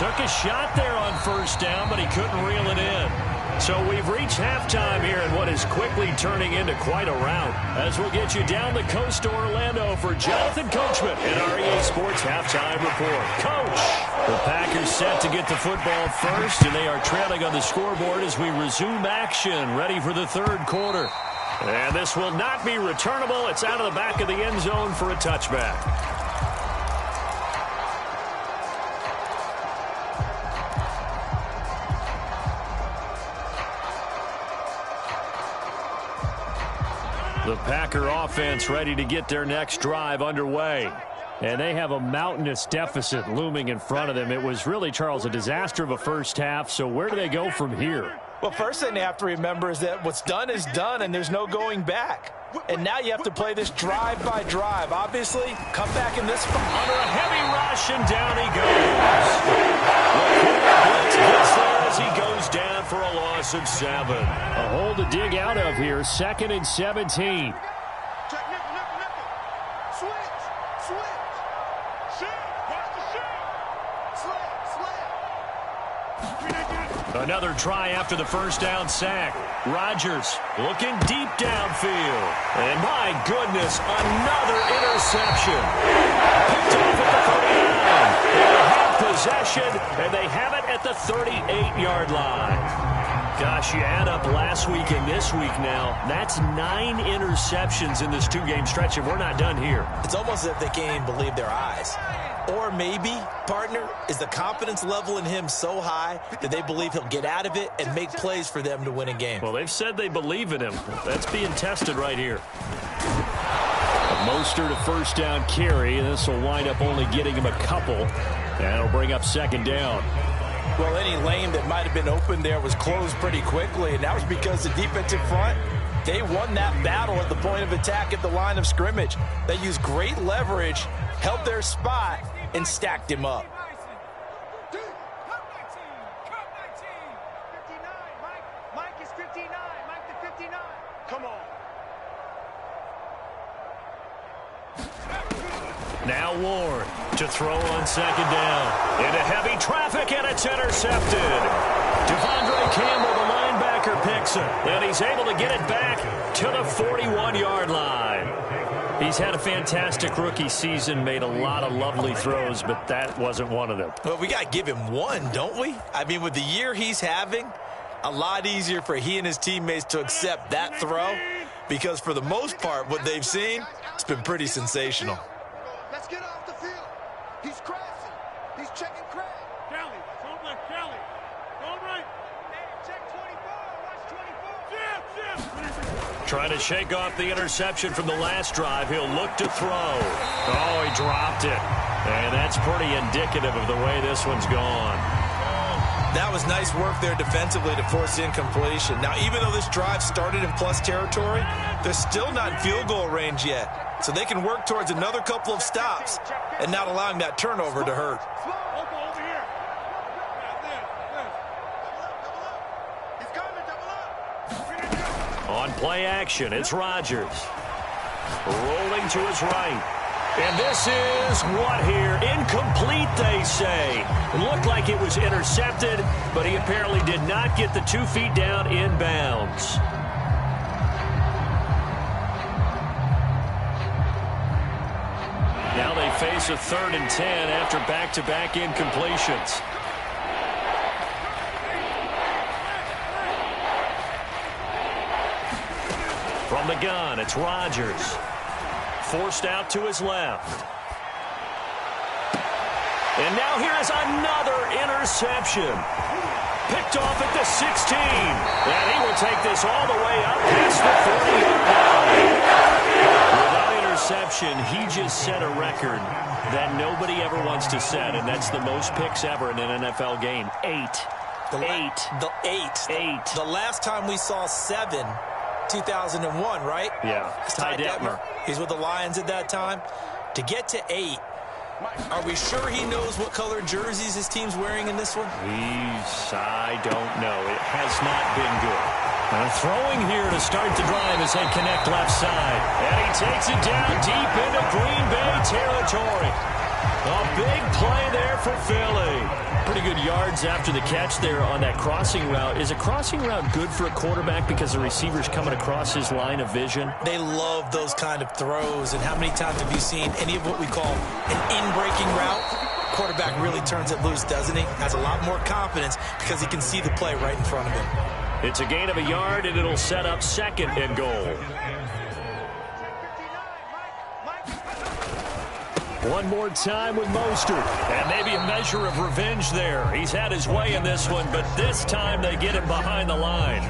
Took a shot there on first down, but he couldn't reel it in. So we've reached halftime here in what is quickly turning into quite a rout. As we'll get you down the coast to Orlando for Jonathan Coachman in our EA Sports Halftime Report. Coach! The Packers set to get the football first, and they are trailing on the scoreboard as we resume action, ready for the third quarter. And this will not be returnable. It's out of the back of the end zone for a touchback. The Packer offense ready to get their next drive underway. And they have a mountainous deficit looming in front of them. It was really, Charles, a disaster of a first half. So where do they go from here? Well, first thing they have to remember is that what's done is done, and there's no going back. And now you have to play this drive by drive. Obviously, come back in this spot. Under a heavy rush, and down he goes. Blitz gets there as he goes down for a loss of 7. A hole to dig out of here, 2nd and 17. Another try after the first down sack. Rodgers looking deep downfield. And my goodness, another interception. Picked off at the 39. They have possession, and they have it at the 38-yard line. Gosh, you add up last week and this week now, that's 9 interceptions in this 2-game stretch, and we're not done here. It's almost as if they can't even believe their eyes. Or maybe, partner, is the confidence level in him so high that they believe he'll get out of it and make plays for them to win a game. Well, they've said they believe in him. That's being tested right here. Mostert a first down carry, and this will wind up only getting him a couple. That'll bring up 2nd down. Well, any lane that might have been open there was closed pretty quickly, and that was because the defensive front, they won that battle at the point of attack at the line of scrimmage. They used great leverage, held their spot, and stacked him up. Mike is 59. Mike the 59. Come on. Now Ward to throw on 2nd down. Into heavy traffic, and it's intercepted. Devondre Campbell, the linebacker, picks it. And he's able to get it back to the 41-yard line. He's had a fantastic rookie season, made a lot of lovely throws, but that wasn't one of them. Well, we got to give him one, don't we? I mean, with the year he's having, a lot easier for he and his teammates to accept that throw, because for the most part, what they've seen, it's been pretty sensational. Let's get off the field. He's crashing. He's checking Craig. Kelly. Don't let Kelly. Don't right. Check 24. Watch 24. Trying to shake off the interception from the last drive. He'll look to throw. Oh, he dropped it. And that's pretty indicative of the way this one's gone. That was nice work there defensively to force incompletion. Now, even though this drive started in plus territory, they're still not in field goal range yet. So they can work towards another couple of stops and not allowing that turnover to hurt. On play action, it's Rodgers. Rolling to his right. And this is what here? Incomplete, they say. It looked like it was intercepted, but he apparently did not get the 2 feet down in bounds. Now they face a 3rd and 10 after back-to-back incompletions. From the gun, it's Rodgers. Forced out to his left. And now here is another interception. Picked off at the 16. And he will take this all the way up past the 40-yard line. With that interception, he just set a record that nobody ever wants to set, and that's the most picks ever in an NFL game. 8. The last time we saw 7, 2001, right? Yeah. Ty Detmer. He's with the Lions at that time. To get to 8, are we sure he knows what color jerseys his team's wearing in this one? I don't know. It has not been good. Throwing here to start the drive as they connect left side. And he takes it down deep into Green Bay territory. A big play there for Philly. Pretty good yards after the catch there on that crossing route. Is a crossing route good for a quarterback because the receiver's coming across his line of vision? They love those kind of throws. And how many times have you seen any of what we call an in-breaking route? Quarterback really turns it loose, doesn't he? Has a lot more confidence because he can see the play right in front of him. It's a gain of a yard, and it'll set up 2nd and goal. One more time with Mostert. And maybe a measure of revenge there. He's had his way in this one, but this time they get him behind the line.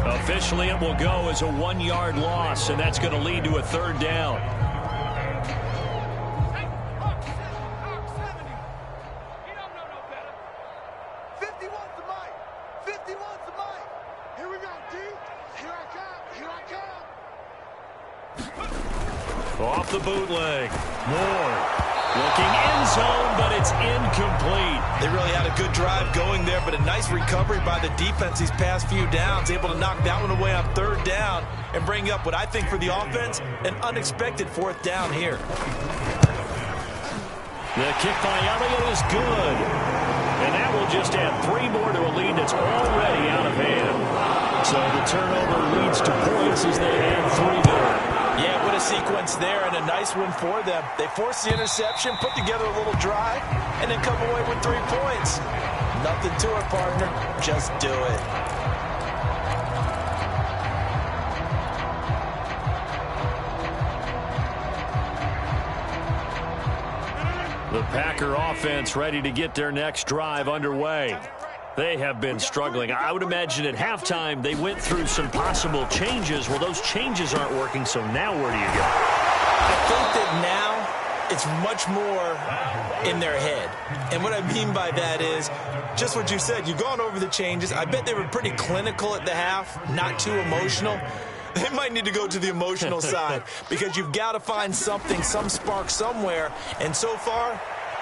Officially, it will go as a 1-yard loss, and that's going to lead to a 3rd down. Off the bootleg. Moore looking end zone, but it's incomplete. They really had a good drive going there, but a nice recovery by the defense these past few downs. Able to knock that one away on 3rd down and bring up what I think for the offense, an unexpected 4th down here. The kick by Elliott is good. And that will just add 3 more to a lead that's already out of hand. So the turnover leads to points as they add 3 there. Yeah, what a sequence there, and a nice one for them. They force the interception, put together a little drive, and then come away with 3 points. Nothing to it, partner. Just do it. The Packer offense ready to get their next drive underway. They have been struggling. I would imagine at halftime they went through some possible changes. Well, those changes aren't working, so now where do you go? I think that now it's much more in their head. And what I mean by that is just what you said. You've gone over the changes. I bet they were pretty clinical at the half, not too emotional. They might need to go to the emotional side because you've got to find something, some spark somewhere. And so far,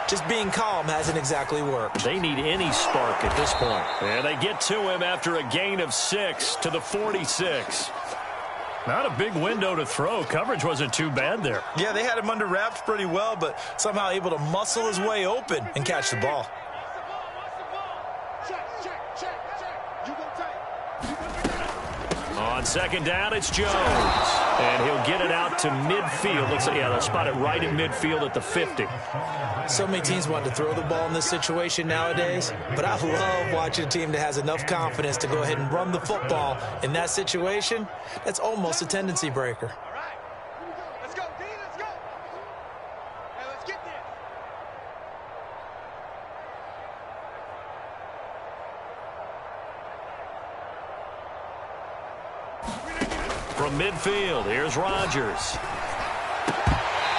just being calm hasn't exactly worked. They need any spark at this point. And they get to him after a gain of 6 to the 46. Not a big window to throw. Coverage wasn't too bad there. Yeah, they had him under wraps pretty well, but somehow able to muscle his way open and catch the ball. On 2nd down, it's Jones. And he'll get it out to midfield. Looks like, yeah, they'll spot it right in midfield at the 50. So many teams want to throw the ball in this situation nowadays, but I love watching a team that has enough confidence to go ahead and run the football. In that situation, that's almost a tendency breaker. All right. Let's go, D. Let's go. Hey, let's get there. From midfield, here's Rodgers.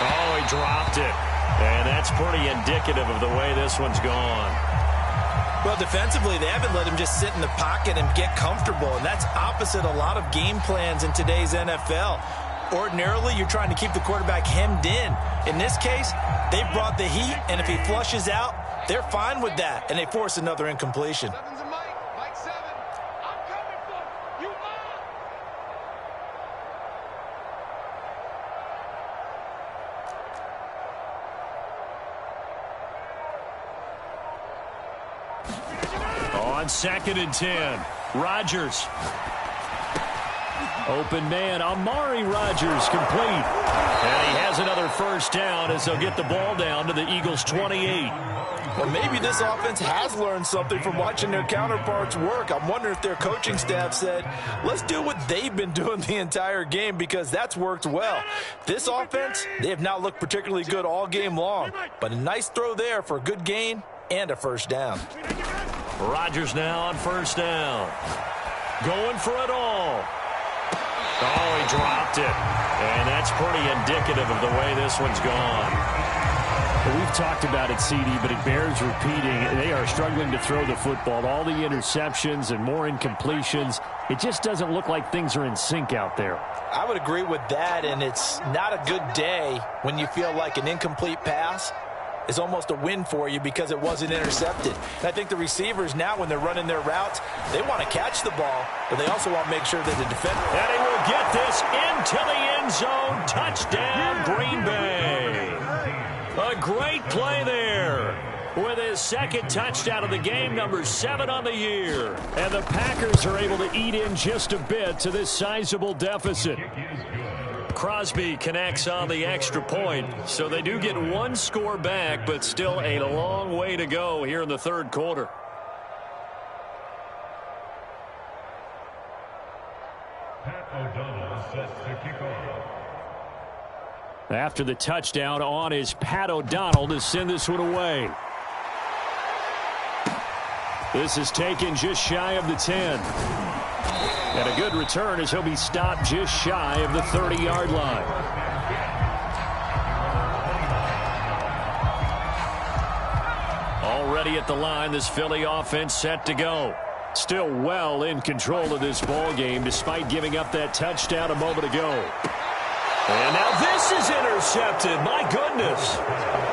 Oh, he dropped it. And that's pretty indicative of the way this one's gone. Well, defensively, they haven't let him just sit in the pocket and get comfortable, and that's opposite a lot of game plans in today's NFL. Ordinarily, you're trying to keep the quarterback hemmed in. In this case, they brought the heat, and if he flushes out, they're fine with that, and they force another incompletion. Seven's a Mike. Mike 7. I'm coming for you. You are. On 2nd and 10, Rodgers. Open man, Amari Rodgers complete. And he has another 1st down as they'll get the ball down to the Eagles' 28. Well, maybe this offense has learned something from watching their counterparts work. I'm wondering if their coaching staff said, let's do what they've been doing the entire game because that's worked well. This offense, they have not looked particularly good all game long, but a nice throw there for a good gain and a 1st down. Rodgers now on 1st down. Going for it all. Oh, he dropped it. And that's pretty indicative of the way this one's gone. Well, we've talked about it, CD, but it bears repeating. They are struggling to throw the football. All the interceptions and more incompletions. It just doesn't look like things are in sync out there. I would agree with that, and it's not a good day when you feel like an incomplete pass is almost a win for you because it wasn't intercepted. And I think the receivers now, when they're running their routes, they want to catch the ball, but they also want to make sure that the defender... And he will get this into the end zone. Touchdown, Green Bay. A great play there. second touchdown of the game, number 7 on the year. And the Packers are able to eat in just a bit to this sizable deficit. Crosby connects on the extra point, so they do get one score back, but still a long way to go here in the third quarter. After the touchdown, on is Pat O'Donnell to send this one away. This is taken just shy of the 10. And a good return as he'll be stopped just shy of the 30-yard line. Already at the line, this Philly offense set to go. Still well in control of this ball game despite giving up that touchdown a moment ago. And now this is intercepted. My goodness.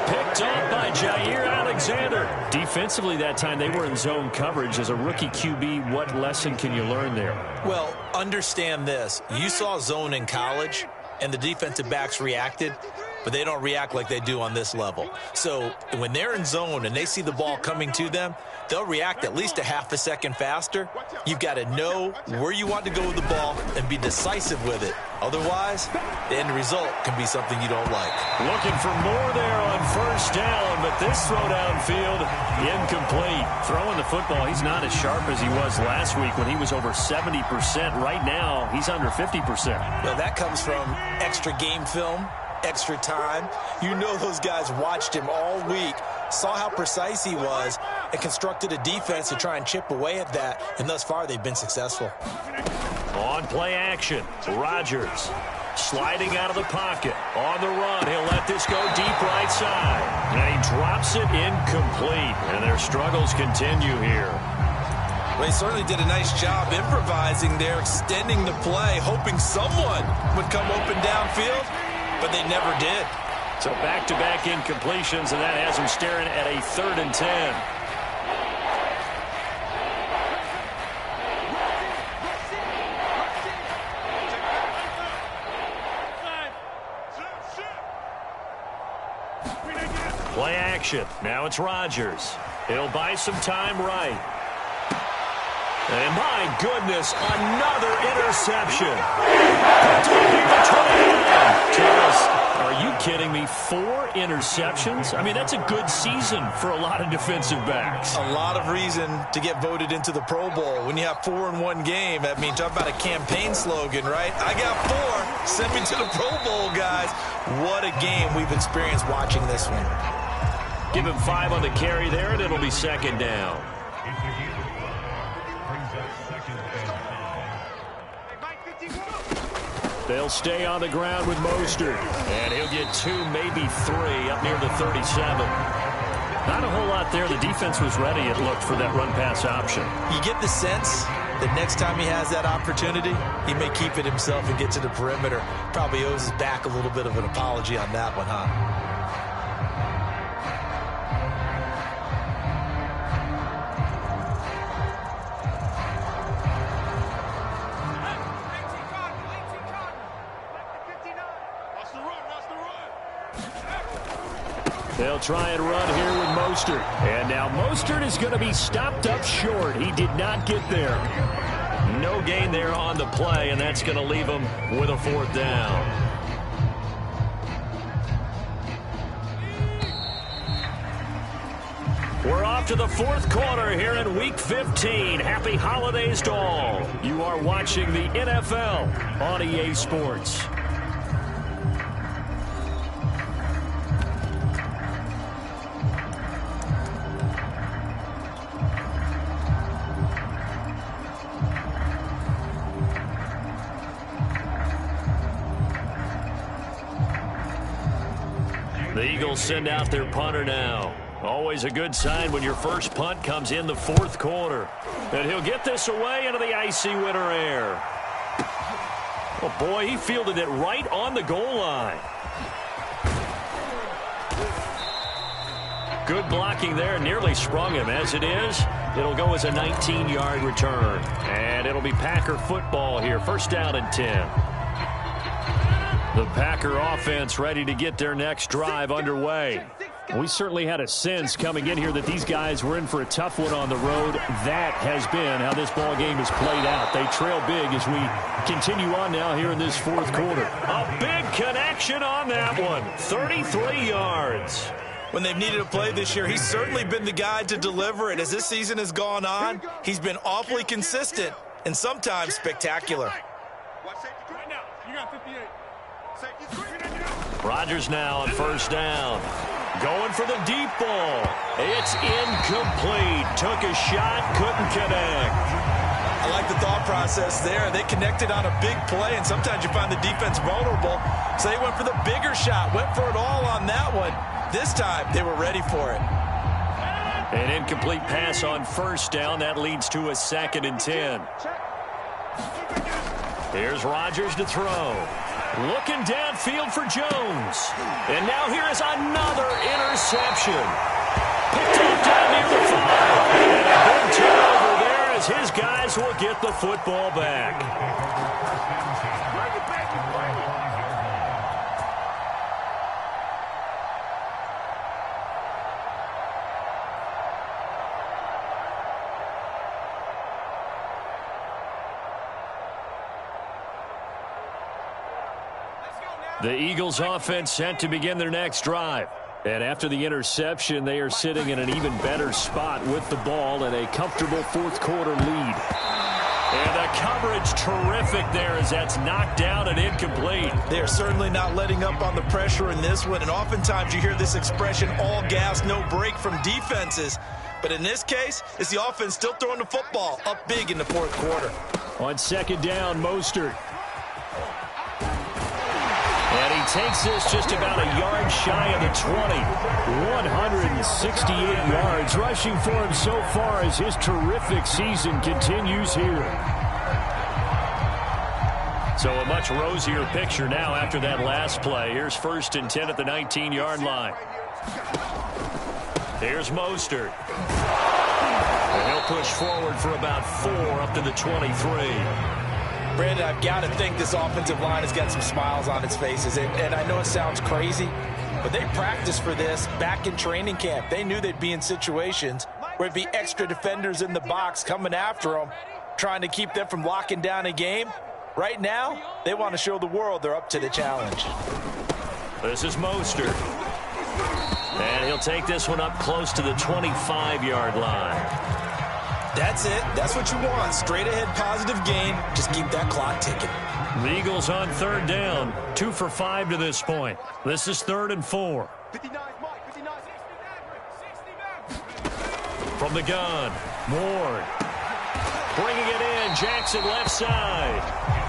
Picked off by Jair Alexander. Defensively that time they were in zone coverage. As a rookie QB, what lesson can you learn there? Well, understand this. You saw zone in college, and the defensive backs reacted, but they don't react like they do on this level. So when they're in zone and they see the ball coming to them, they'll react at least a half a second faster. You've got to know where you want to go with the ball and be decisive with it. Otherwise, the end result can be something you don't like. Looking for more there on first down, but this throw downfield incomplete. Throwing the football, he's not as sharp as he was last week when he was over 70%. Right now, he's under 50%. Well, that comes from extra game film, extra time. You know those guys watched him all week, saw how precise he was, and constructed a defense to try and chip away at that, and thus far they've been successful. On play action, Rodgers sliding out of the pocket. On the run, he'll let this go deep right side. And he drops it incomplete, and their struggles continue here. Well, he certainly did a nice job improvising there, extending the play, hoping someone would come open downfield, but they never did. So back-to-back incompletions, and that has him staring at a 3rd and 10. Play action. Now it's Rodgers. He'll buy some time right. And my goodness, another interception. Are you kidding me? 4 interceptions? I mean, that's a good season for a lot of defensive backs. A lot of reason to get voted into the Pro Bowl. When you have 4 in one game, I mean, talk about a campaign slogan, right? I got 4. Send me to the Pro Bowl, guys. What a game we've experienced watching this one. Give him 5 on the carry there, and it'll be 2nd down. They'll stay on the ground with Mostert. And he'll get 2, maybe 3 up near the 37. Not a whole lot there. The defense was ready, it looked, for that run-pass option. You get the sense that next time he has that opportunity, he may keep it himself and get to the perimeter. Probably owes his back a little bit of an apology on that one, huh? They'll try and run here with Mostert. And now Mostert is going to be stopped up short. He did not get there. No gain there on the play, and that's going to leave him with a 4th down. We're off to the 4th quarter here in Week 15. Happy holidays to all. You are watching the NFL on EA Sports. The Eagles send out their punter now. Always a good sign when your first punt comes in the 4th quarter. And he'll get this away into the icy winter air. Oh, boy, he fielded it right on the goal line. Good blocking there. Nearly sprung him. As it is, it'll go as a 19-yard return. And it'll be Packer football here. 1st down and 10. The Packer offense ready to get their next drive underway. We certainly had a sense coming in here that these guys were in for a tough one on the road. That has been how this ball game has played out. They trail big as we continue on now here in this fourth quarter. A big connection on that one. 33 yards. When they've needed a play this year, he's certainly been the guy to deliver it. As this season has gone on, he's been awfully consistent and sometimes spectacular. Rodgers now on first down. Going for the deep ball. It's incomplete. Took a shot, couldn't connect. I like the thought process there. They connected on a big play, and sometimes you find the defense vulnerable. So they went for the bigger shot, went for it all on that one. This time, they were ready for it. An incomplete pass on first down. That leads to a 2nd and 10. Here's Rodgers to throw. Looking downfield for Jones. And now here is another interception. Picked up down near the 5. And a big turnover there as his guys will get the football back. The Eagles offense set to begin their next drive. And after the interception, they are sitting in an even better spot with the ball and a comfortable fourth quarter lead. And the coverage terrific there as that's knocked down and incomplete. They're certainly not letting up on the pressure in this one. And oftentimes you hear this expression, all gas, no break from defenses. But in this case, it's the offense still throwing the football up big in the fourth quarter. On second down, Mostert. And he takes this just about a yard shy of the 20. 168 yards rushing for him so far as his terrific season continues here. So a much rosier picture now after that last play. Here's 1st and 10 at the 19-yard line. Here's Mostert. And he'll push forward for about 4 up to the 23. Brandon, I've got to think this offensive line has got some smiles on its faces. And I know it sounds crazy, but they practiced for this back in training camp. They knew they'd be in situations where it'd be extra defenders in the box coming after them, trying to keep them from locking down a game. Right now, they want to show the world they're up to the challenge. This is Mostert. And he'll take this one up close to the 25-yard line. That's it. That's what you want. Straight ahead positive gain. Just keep that clock ticking. The Eagles on third down. 2 for 5 to this point. This is 3rd and 4. From the gun, Ward. Bringing it in. Jackson left side.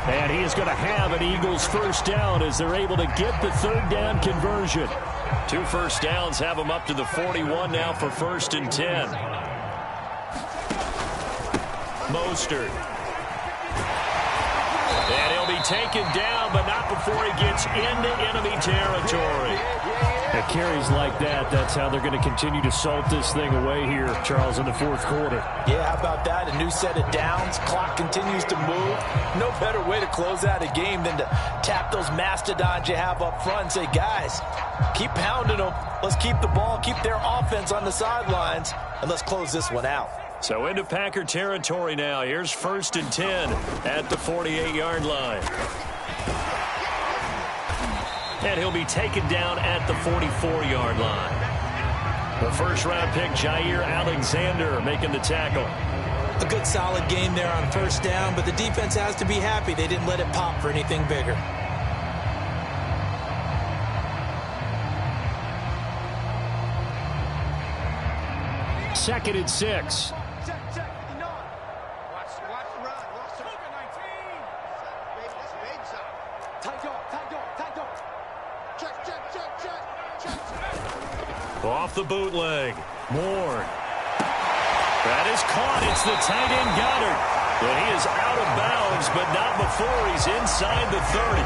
And he is going to have an Eagles first down as they're able to get the third down conversion. 2 first downs have them up to the 41 now for 1st and 10. Mostert. And he'll be taken down, but not before he gets into enemy territory. At carries like that, that's how they're going to continue to salt this thing away here, Charles, in the fourth quarter. Yeah, how about that? A new set of downs. Clock continues to move. No better way to close out a game than to tap those mastodons you have up front and say, guys, keep pounding them. Let's keep the ball, keep their offense on the sidelines, and let's close this one out. So into Packer territory now. Here's 1st and 10 at the 48-yard line. And he'll be taken down at the 44-yard line. The first-round pick, Jair Alexander, making the tackle. A good solid game there on first down, but the defense has to be happy they didn't let it pop for anything bigger. Second and 6. Off the bootleg. Ward. That is caught. It's the tight end Goddard. And he is out of bounds, but not before he's inside the 30.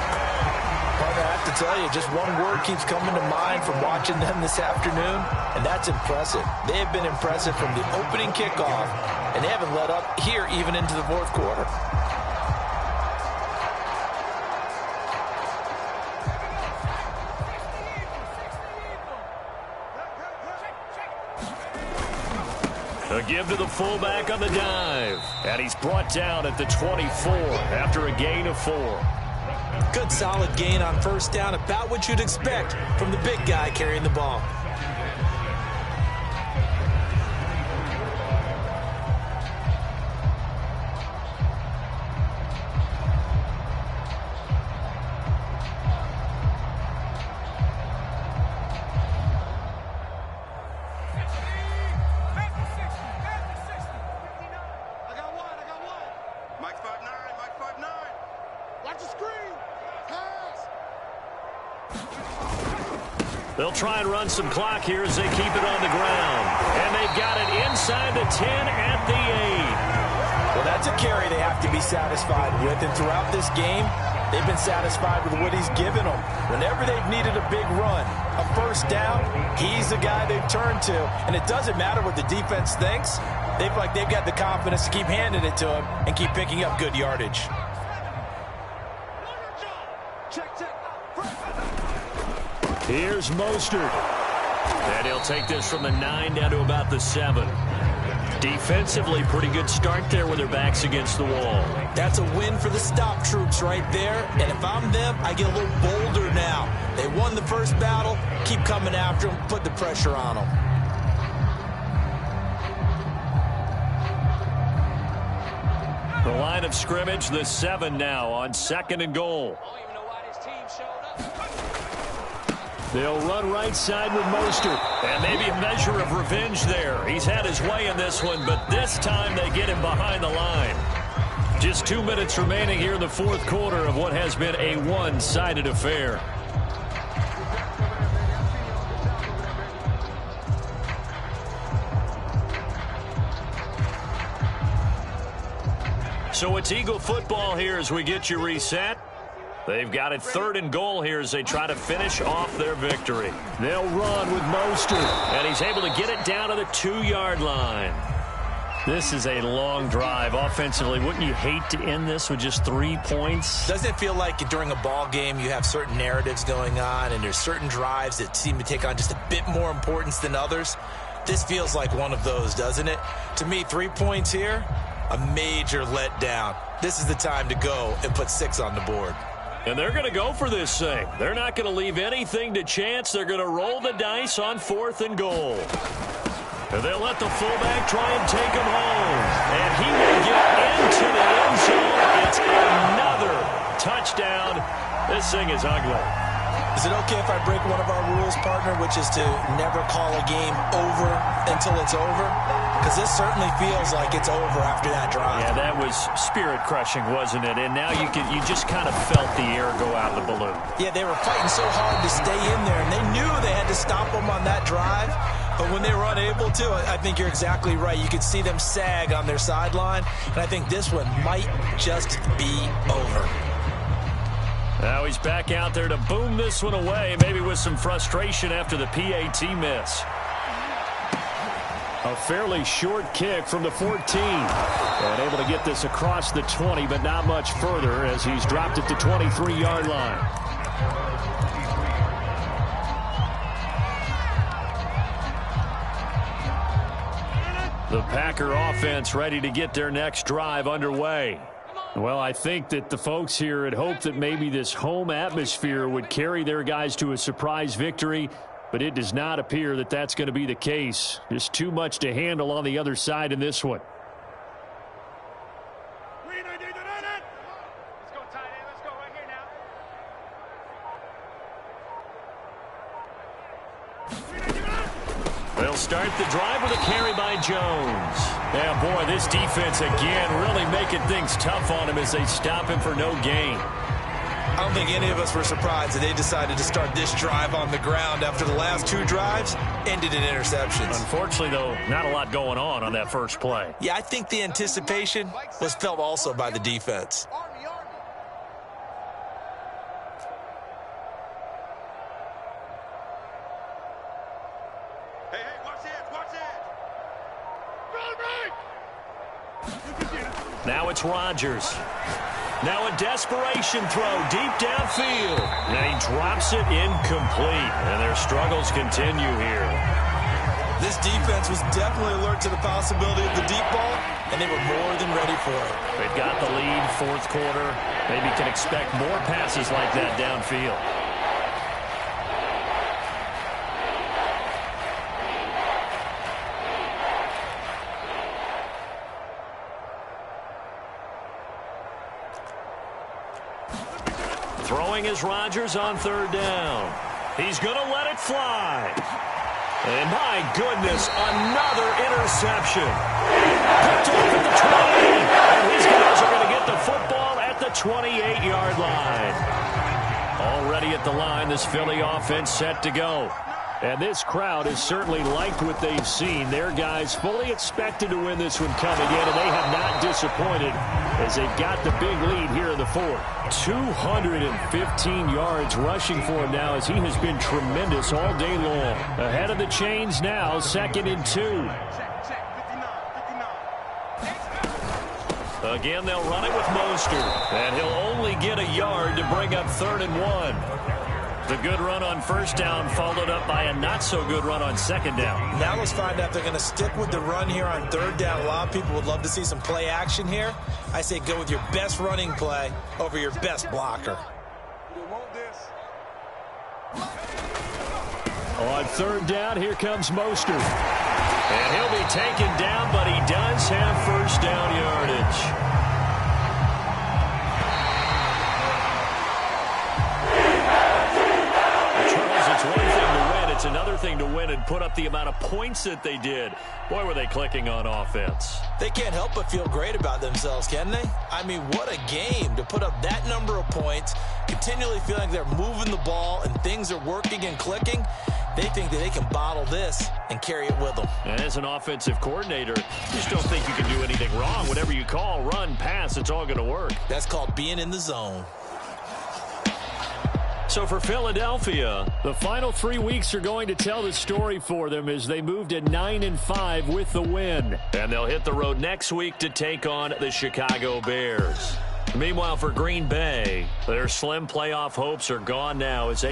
Partner, I have to tell you, just one word keeps coming to mind from watching them this afternoon, and that's impressive. They have been impressive from the opening kickoff, and they haven't let up here even into the fourth quarter. A give to the fullback on the dive. And he's brought down at the 24 after a gain of 4. Good solid gain on first down, about what you'd expect from the big guy carrying the ball. They'll try and run some clock here as they keep it on the ground. And they've got it inside the 10 at the 8. Well, that's a carry they have to be satisfied with. And throughout this game, they've been satisfied with what he's given them. Whenever they've needed a big run, a first down, he's the guy they've turned to. And it doesn't matter what the defense thinks. They've got the confidence to keep handing it to him and keep picking up good yardage. Here's Mostert. And he'll take this from the 9 down to about the 7. Defensively, pretty good start there with their backs against the wall. That's a win for the stop troops right there. And if I'm them, I get a little bolder now. They won the first battle. Keep coming after them. Put the pressure on them. The line of scrimmage, the 7 now on 2nd and goal. They'll run right side with Mostert. And maybe a measure of revenge there. He's had his way in this one, but this time they get him behind the line. Just 2 minutes remaining here in the 4th quarter of what has been a one-sided affair. So it's Eagle football here as we get you reset. They've got it 3rd and goal here as they try to finish off their victory. They'll run with Mostert, and he's able to get it down to the 2-yard line. This is a long drive offensively. Wouldn't you hate to end this with just 3 points? Doesn't it feel like during a ball game you have certain narratives going on and there's certain drives that seem to take on just a bit more importance than others? This feels like one of those, doesn't it? To me, 3 points here, a major letdown. This is the time to go and put 6 on the board. And they're going to go for this thing. They're not going to leave anything to chance. They're going to roll the dice on 4th and goal. And they'll let the fullback try and take him home. And he will get into the end zone. It's another touchdown. This thing is ugly. Is it okay if I break one of our rules, partner, which is to never call a game over until it's over? Because this certainly feels like it's over after that drive. Yeah, that was spirit-crushing, wasn't it? And now you just kind of felt the air go out of the balloon. Yeah, they were fighting so hard to stay in there, and they knew they had to stop them on that drive. But when they were unable to, I think you're exactly right. You could see them sag on their sideline, and I think this one might just be over. Now he's back out there to boom this one away, maybe with some frustration after the PAT miss. A fairly short kick from the 14. And able to get this across the 20, but not much further as he's dropped it to 23-yard line. The Packer offense ready to get their next drive underway. Well, I think that the folks here had hoped that maybe this home atmosphere would carry their guys to a surprise victory, but it does not appear that that's going to be the case. Just too much to handle on the other side in this one. Let's go, tight end. Let's go right here now. They'll start the drive with a carry by Jones. Yeah, boy, this defense again really making things tough on him as they stop him for no gain. I don't think any of us were surprised that they decided to start this drive on the ground after the last 2 drives ended in interceptions. Unfortunately, though, not a lot going on that first play. Yeah, I think the anticipation was felt also by the defense. Hey, watch it, watch it. Now it's Rodgers. Now a desperation throw deep downfield. Now he drops it incomplete, and their struggles continue here. This This defense was definitely alert to the possibility of the deep ball, and they were more than ready for it. They've got the lead, fourth quarter. Maybe can expect more passes like that downfield. Throwing is Rodgers on third down. He's going to let it fly. And my goodness, another interception. Picked off at the 20. And these guys are going to get the football at the 28-yard line. Already at the line, this Philly offense set to go. And this crowd has certainly liked what they've seen. Their guys fully expected to win this one coming in, and they have not disappointed as they've got the big lead here in the fourth. 215 yards rushing for him now as he has been tremendous all day long. Ahead of the chains now, 2nd and 2. Again, they'll run it with Mostert, and he'll only get a yard to bring up 3rd and 1. The good run on first down followed up by a not-so-good run on second down. Now let's find out if they're going to stick with the run here on third down. A lot of people would love to see some play action here. I say go with your best running play over your best blocker. On third down, here comes Mostert. And he'll be taken down, but he does have first down yardage. It's another thing to win and put up the amount of points that they did. Boy, were they clicking on offense. They can't help but feel great about themselves, can they? I mean, what a game to put up that number of points, continually feeling like they're moving the ball and things are working and clicking. They think that they can bottle this and carry it with them. And as an offensive coordinator, you just don't think you can do anything wrong. Whatever you call, run, pass, it's all going to work. That's called being in the zone. So for Philadelphia, the final 3 weeks are going to tell the story for them as they move to 9-5 with the win. And they'll hit the road next week to take on the Chicago Bears. Meanwhile, for Green Bay, their slim playoff hopes are gone now as they...